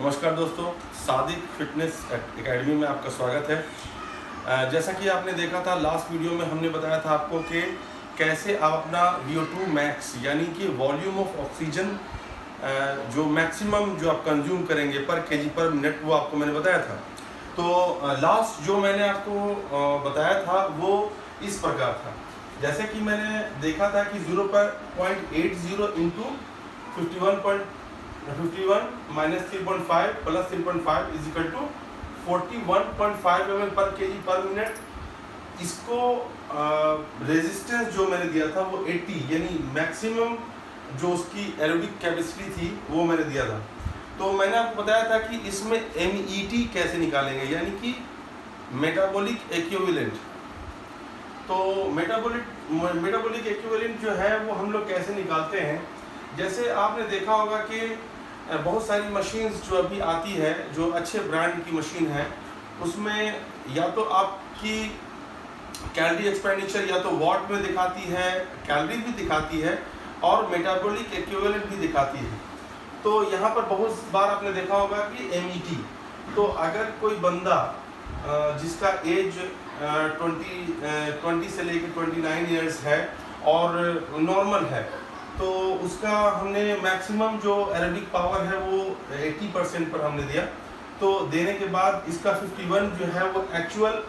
नमस्कार दोस्तों, Sadiq fitness academy में आपका स्वागत है। जैसा कि आपने देखा था लास्ट वीडियो में हमने बताया था आपको कि कैसे आप अपना VO2 मैक्स यानी कि वॉल्यूम ऑफ ऑक्सीजन जो मैक्सिमम जो आप कंज्यूम करेंगे पर केजी पर मिनट, वो आपको मैंने बताया था। तो लास्ट जो मैंने आपको बताया था वो इस प्रकार था। जैसे कि मैंने देखा था कि 0.80 into 51 minus 3.5 plus 3.5 is equal to 41.5 ml पर केजी पर मिनट। इसको रेजिस्टेंस जो मैंने दिया था वो 80 यानी मैक्सिमम जो उसकी एरोबिक कैपेसिटी थी वो मैंने दिया था। तो मैंने आपको बताया था कि इसमें MET कैसे निकालेंगे, यानी कि मेटाबॉलिक एक्विवेलेंट। तो मेटाबॉलिक एक्विवेलेंट जो है वो हम लोग कैसे निकालते हैं। जैसे आपने देखा होगा कि बहुत सारी मशीन्स जो अभी आती है, जो अच्छे ब्रांड की मशीन है, उसमें या तो आपकी कैलोरी एक्सपेंडिचर या तो वॉट में दिखाती है, कैलोरी भी दिखाती है और मेटाबॉलिक एक्विवेलेंट भी दिखाती है। तो यहाँ पर बहुत बार आपने देखा होगा कि MET। तो अगर कोई बंदा जिसका एज 20 से लेकर 29 ईयर्स है और नॉर्मल है, तो उसका हमने मैक्सिमम जो एरोबिक पावर है वो 80% पर हमने दिया। तो देने के बाद इसका 51 जो है वो एक्चुअल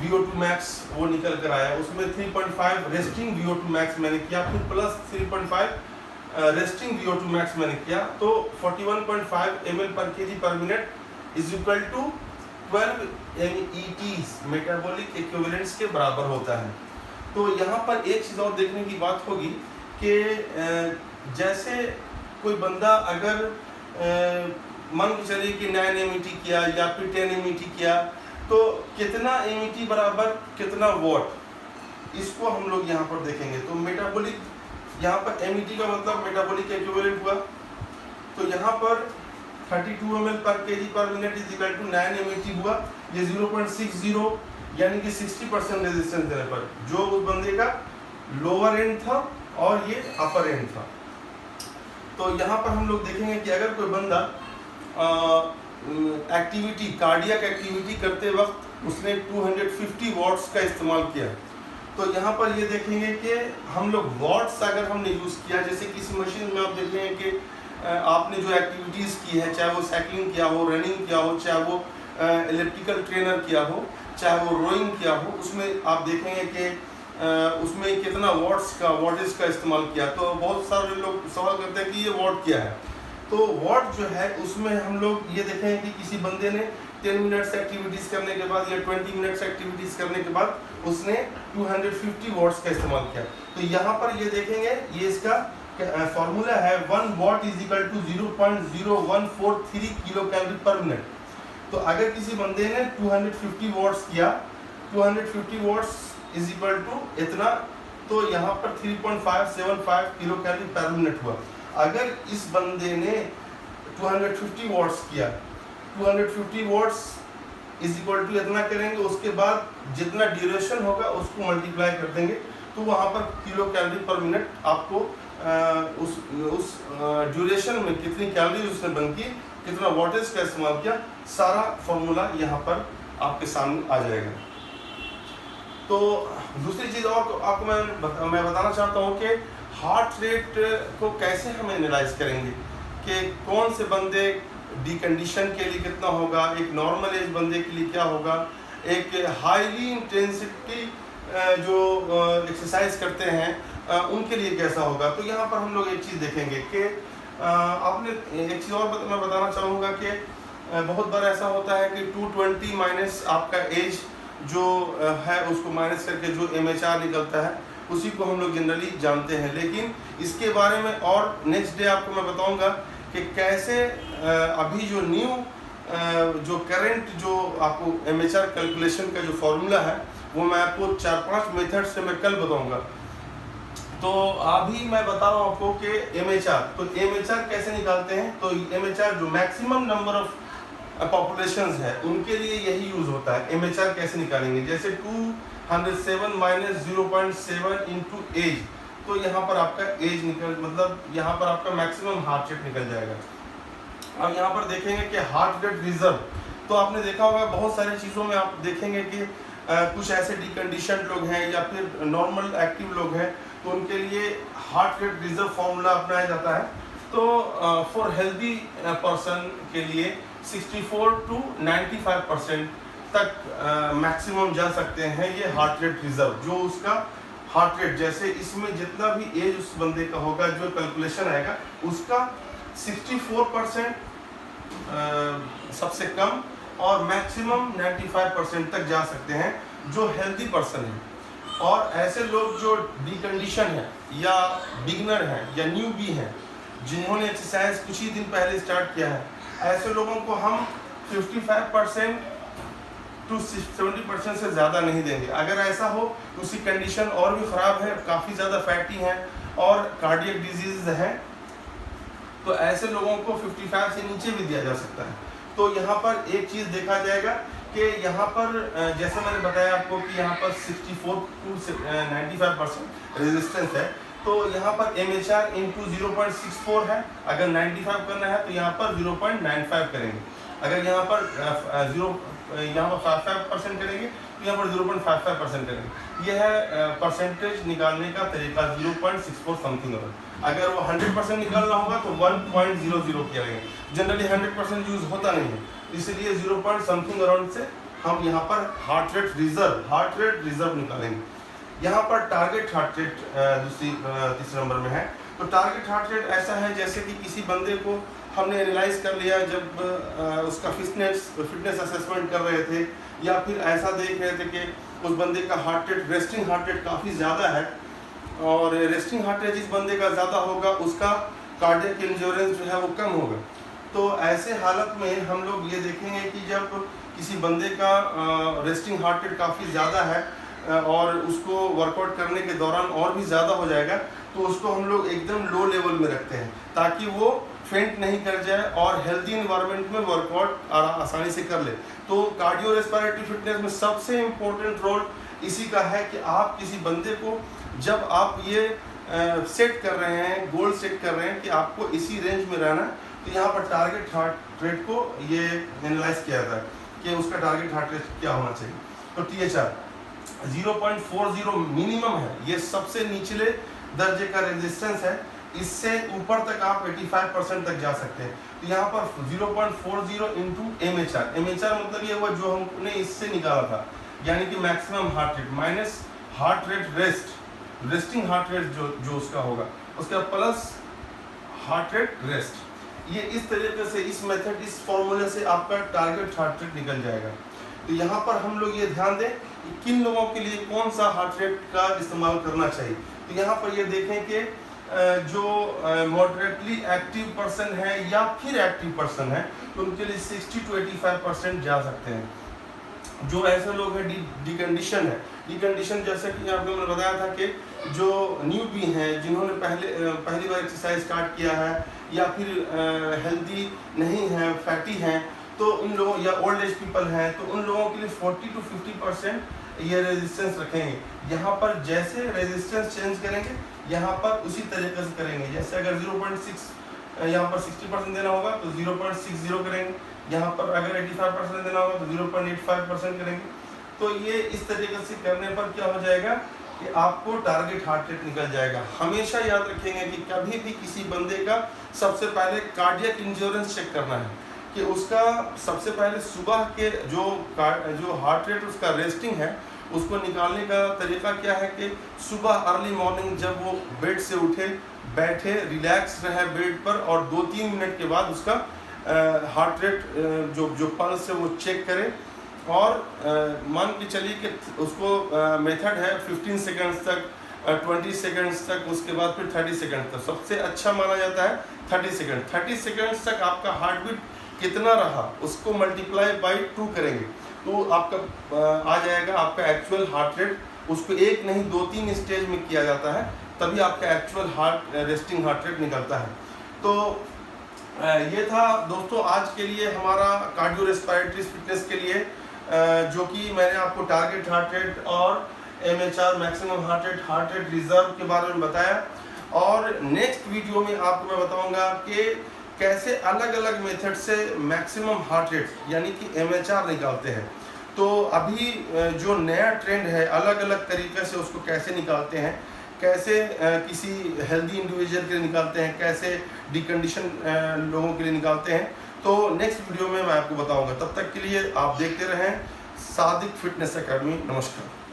VO2 मैक्स वो निकल कर आया। उसमें 3.5 रेस्टिंग VO2 मैक्स मैंने किया, फिर प्लस 3.5 रेस्टिंग VO2 मैक्स मैंने किया। तो 41.5 ml पर केजी पर minute is equal to 12 METs metabolic equivalents के बराबर होता है। तो यहाँ पर एक चीज़ और देखने की बात होगी कि जैसे कोई बंदा अगर मान के चलिए कि 9 MET किया या फिर 10 MET किया, तो कितना MET बराबर कितना वॉट, इसको हम लोग यहाँ पर देखेंगे। तो मेटाबॉलिक, यहाँ पर MET का मतलब मेटाबॉलिक एक्विवेलेंट हुआ। तो यहाँ पर 32 ml पर केजी पर minute is equal to 9 MET हुआ। ये 0.60 यानी कि 60% रेजिस्टेंस देने पर, जो उस बंदे का लोअर एंड था और ये अपर एंड था। तो यहाँ पर हम लोग देखेंगे कि अगर कोई बंदा एक्टिविटी, कार्डियक एक्टिविटी करते वक्त उसने 250 वॉट्स का इस्तेमाल किया, तो यहाँ पर ये देखेंगे कि हम लोग वॉट्स अगर हमने यूज़ किया, जैसे किसी मशीन में आप देखेंगे कि आपने जो एक्टिविटीज़ की है, चाहे वो साइकिलिंग किया हो, रनिंग किया हो, चाहे वो इलेक्ट्रिकल ट्रेनर किया हो, चाहे वो रोइंग किया हो, उसमें आप देखेंगे कि उसमें कितना वॉटेज का इस्तेमाल किया। तो बहुत सारे लोग सवाल करते हैं कि ये वॉट क्या है। तो वॉट जो है उसमें हम लोग ये देखेंगे कि किसी बंदे ने 10 मिनट्स एक्टिविटीज़ करने के बाद या 20 मिनट्स एक्टिविटीज़ करने के बाद उसने 250 वॉट्स का इस्तेमाल किया। तो यहाँ पर ये देखेंगे, ये इसका फॉर्मूला है 1 watt is equal to 0.0143 kilo calorie पर मिनट। तो अगर किसी बंदे ने 250 वॉट्स किया, 250 वॉट्स इज इक्वल टू इतना, तो यहाँ पर 3.575 किलो कैलोरी पर मिनट हुआ। अगर इस बंदे ने 250 वॉट्स किया, 250 वॉट्स इज इक्वल टू इतना करेंगे, उसके बाद जितना ड्यूरेशन होगा उसको मल्टीप्लाई कर देंगे, तो वहाँ पर किलो कैलोरी पर मिनट आपको उस ड्यूरेशन में कितनी कैलोरी उसने बर्न की, कितना वॉटेज का इस्तेमाल किया, सारा फॉर्मूला यहाँ पर आपके सामने आ जाएगा। तो दूसरी चीज़ और आपको मैं बताना चाहता हूँ कि हार्ट रेट को कैसे हम एनालाइज करेंगे, कि कौन से बंदे डिकंडीशन के लिए कितना होगा, एक नॉर्मल एज बंदे के लिए क्या होगा, एक हाईली इंटेंसिटी जो एक्सरसाइज करते हैं उनके लिए कैसा होगा। तो यहाँ पर हम लोग एक चीज़ देखेंगे कि आपने एक चीज़ और मैं बताना चाहूँगा कि बहुत बार ऐसा होता है कि 220 माइनस आपका एज जो है उसको माइनस करके जो MHR निकलता है उसी को हम लोग जनरली जानते हैं। लेकिन इसके बारे में और नेक्स्ट डे आपको मैं बताऊंगा कि कैसे अभी जो न्यू जो करंट जो आपको MHR कैलकुलेशन का जो फॉर्मूला है वो मैं आपको 4-5 मेथड से मैं कल बताऊंगा। तो अभी मैं बता रहा हूँ आपको कि MHR, तो MHR कैसे निकालते हैं। तो MHR जो मैक्सिमम नंबर ऑफ पॉपुलेशंस है उनके लिए यही यूज होता है। MHR कैसे निकालेंगे, जैसे 207 माइनस 0.7 इंटू एज, तो यहाँ पर आपका एज निकल, मतलब यहाँ पर आपका मैक्सिमम हार्ट रेट निकल जाएगा। अब यहाँ पर देखेंगे कि हार्ट रेट रिजर्व, तो आपने देखा होगा बहुत सारी चीज़ों में आप देखेंगे कि कुछ ऐसे डिकंडीशन लोग हैं या फिर नॉर्मल एक्टिव लोग हैं, तो उनके लिए हार्ट रेट रिजर्व फॉर्मूला अपनाया जाता है। तो फॉर हेल्दी पर्सन के लिए 64 to 95% तक मैक्सिमम जा सकते हैं ये हार्ट रेट रिजर्व, जो उसका हार्ट रेट, जैसे इसमें जितना भी एज उस बंदे का होगा, जो कैलकुलेशन आएगा उसका 64% सबसे कम और मैक्सिमम 95% तक जा सकते हैं जो हेल्दी पर्सन है। और ऐसे लोग जो डिकंडीशन है या बिगनर हैं या न्यूबी हैं, जिन्होंने एक्सरसाइज कुछ ही दिन पहले स्टार्ट किया है, ऐसे लोगों को हम 55% to 70% से ज़्यादा नहीं देंगे। अगर ऐसा हो तो उसकी कंडीशन और भी ख़राब है, काफ़ी ज़्यादा फैटी है और कार्डियक डिजीज़ है, तो ऐसे लोगों को 55 से नीचे भी दिया जा सकता है। तो यहाँ पर एक चीज़ देखा जाएगा कि यहाँ पर जैसे मैंने बताया आपको कि यहाँ पर 64 to 95% रेजिस्टेंस है, तो यहाँ पर MHR इंटू 0.64 है। अगर 95 करना है तो यहाँ पर 0.95 करेंगे। अगर यहाँ पर 55% करेंगे तो यहाँ पर 0.55% करेंगे। यह है परसेंटेज निकालने का तरीका, 0.64 समथिंग। अगर वो 100% निकालना होगा तो 1.00 किया जाएगा। जनरली 100% यूज़ होता नहीं है, इसलिए 0. समथिंग अराउंड से हम यहाँ पर हार्ट रेट रिजर्व निकालेंगे। यहाँ पर टारगेट हार्ट रेट तीसरे नंबर में है। तो टारगेट हार्ट रेट ऐसा है जैसे कि किसी बंदे को हमने एनालाइज कर लिया, जब उसका फिटनेस असेसमेंट कर रहे थे या फिर ऐसा देख रहे थे कि उस बंदे का heart rate, resting heart rate काफ़ी ज़्यादा है, और रेस्टिंग हार्ट रेट जिस बंदे का ज़्यादा होगा उसका कार्डियक इंश्योरेंस जो है वो कम होगा। तो ऐसे हालत में हम लोग ये देखेंगे कि जब किसी बंदे का रेस्टिंग हार्ट रेट काफ़ी ज़्यादा है और उसको वर्कआउट करने के दौरान और भी ज़्यादा हो जाएगा, तो उसको हम लोग एकदम लो लेवल में रखते हैं ताकि वो फेंट नहीं कर जाए और हेल्दी इन्वायरमेंट में वर्कआउट आसानी से कर ले। तो कार्डियो रेस्पिरेटरी फिटनेस में सबसे इम्पोर्टेंट रोल इसी का है कि आप किसी बंदे को, जब आप ये सेट कर रहे हैं, गोल सेट कर रहे हैं कि आपको इसी रेंज में रहना, तो यहाँ पर टारगेट हार्ट रेट को ये एनालाइज किया जाता है कि उसका टारगेट हार्ट रेट क्या होना चाहिए। तो THR 0.40 मिनिमम है, ये सबसे निचले दर्जे का रेजिस्टेंस है। इससे ऊपर तक आप 85% तक जा सकते हैं। तो यहाँ पर 0.40 इंटू MHR मतलब ये हुआ जो हमने इससे निकाला था, यानी कि maximum heart rate minus heart rate resting heart rate जो उसका होगा, उसका प्लस हार्ट रेट रेस्ट। ये इस तरीके से, इस मेथड, इस फॉर्मूले से आपका टारगेट हार्ट रेट निकल जाएगा। तो यहाँ पर हम लोग ये ध्यान दें कि किन लोगों के लिए कौन सा हार्ट रेट का इस्तेमाल करना चाहिए। तो यहाँ पर ये देखें कि जो मॉडरेटली एक्टिव पर्सन है या फिर एक्टिव पर्सन है, तो उनके लिए 60 to 85% जा सकते हैं। जो ऐसे लोग हैं डिकंडीशन है, डिकंडीशन जैसे कि आपको मैंने बताया था कि जो न्यूबी हैं, जिन्होंने पहली बार एक्सरसाइज स्टार्ट किया है या फिर हेल्दी नहीं है, फैटी हैं, तो इन लोगों, या ओल्ड एज पीपल हैं, तो उन लोगों के लिए 40 to 50% ये रेजिस्टेंस रखेंगे। यहाँ पर जैसे रेजिस्टेंस चेंज करेंगे, यहाँ पर उसी तरीके से करेंगे। जैसे अगर 0.6 यहाँ पर 60% देना होगा तो 0.60 करेंगे, यहाँ पर अगर 85% देना होगा तो 0.85% करेंगे। तो ये इस तरीके से करने पर क्या हो जाएगा कि आपको टारगेट हार्ट रेट निकल जाएगा। हमेशा याद रखेंगे कि कभी भी किसी बंदे का सबसे पहले कार्डियक इंश्योरेंस चेक करना है कि उसका सबसे पहले सुबह के जो हार्ट रेट उसका रेस्टिंग है, उसको निकालने का तरीका क्या है कि सुबह अर्ली मॉर्निंग जब वो बेड से उठे, बैठे, रिलैक्स रहे बेड पर, और 2-3 मिनट के बाद उसका हार्ट रेट जो पल्स है वो चेक करें। और मान के चलिए कि उसको मेथड है 15 सेकंड्स तक, 20 सेकंड्स तक, उसके बाद फिर 30 सेकंड तक। सबसे अच्छा माना जाता है 30 सेकंड। 30 सेकंड्स तक आपका हार्ट बीट कितना रहा उसको मल्टीप्लाई बाई 2 करेंगे तो आपका आ जाएगा आपका एक्चुअल हार्ट रेट। उसको एक नहीं 2-3 स्टेज में किया जाता है, तभी आपका एक्चुअल रेस्टिंग हार्ट रेट निकलता है। तो ये था दोस्तों आज के लिए हमारा कार्डियो रेस्पिरेटरी फिटनेस के लिए, जो कि मैंने आपको टारगेट हार्ट रेट और MHR maximum heart rate reserve के बारे में बताया। और नेक्स्ट वीडियो में आपको मैं बताऊंगा कि कैसे अलग अलग मेथड से मैक्सिमम हार्ट रेट यानी कि MHR निकालते हैं। तो अभी जो नया ट्रेंड है, अलग अलग तरीके से उसको कैसे निकालते हैं, कैसे किसी हेल्दी इंडिविजुअल के लिए निकालते हैं, कैसे डिकंडीशन लोगों के लिए निकालते हैं, तो नेक्स्ट वीडियो में मैं आपको बताऊंगा। तब तक के लिए आप देखते रहें सादिक फिटनेस एकेडमी। नमस्कार।